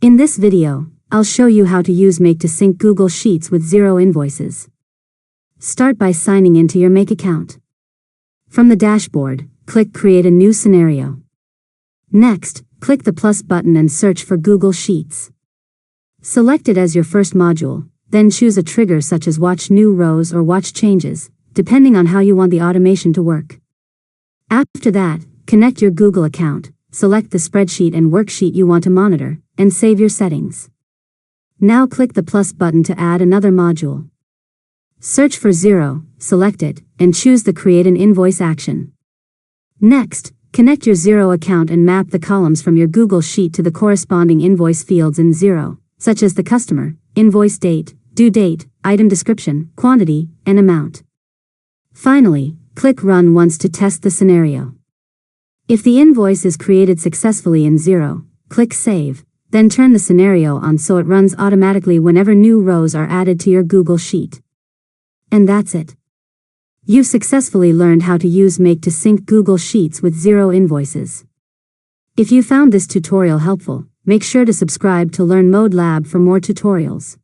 In this video, I'll show you how to use Make to sync Google Sheets with Xero Invoices. Start by signing into your Make account. From the dashboard, click Create a new scenario. Next, click the plus button and search for Google Sheets. Select it as your first module, then choose a trigger such as Watch New Rows or Watch Changes, depending on how you want the automation to work. After that, connect your Google account, select the spreadsheet and worksheet you want to monitor, and save your settings. Now click the plus button to add another module. Search for Xero, select it, and choose the Create an Invoice action. Next, connect your Xero account and map the columns from your Google Sheet to the corresponding invoice fields in Xero, such as the customer, invoice date, due date, item description, quantity, and amount. Finally, click Run once to test the scenario. If the invoice is created successfully in Xero, click Save, then turn the scenario on so it runs automatically whenever new rows are added to your Google Sheet. And that's it. You've successfully learned how to use Make to sync Google Sheets with Xero Invoices. If you found this tutorial helpful, make sure to subscribe to Learn Mode Lab for more tutorials.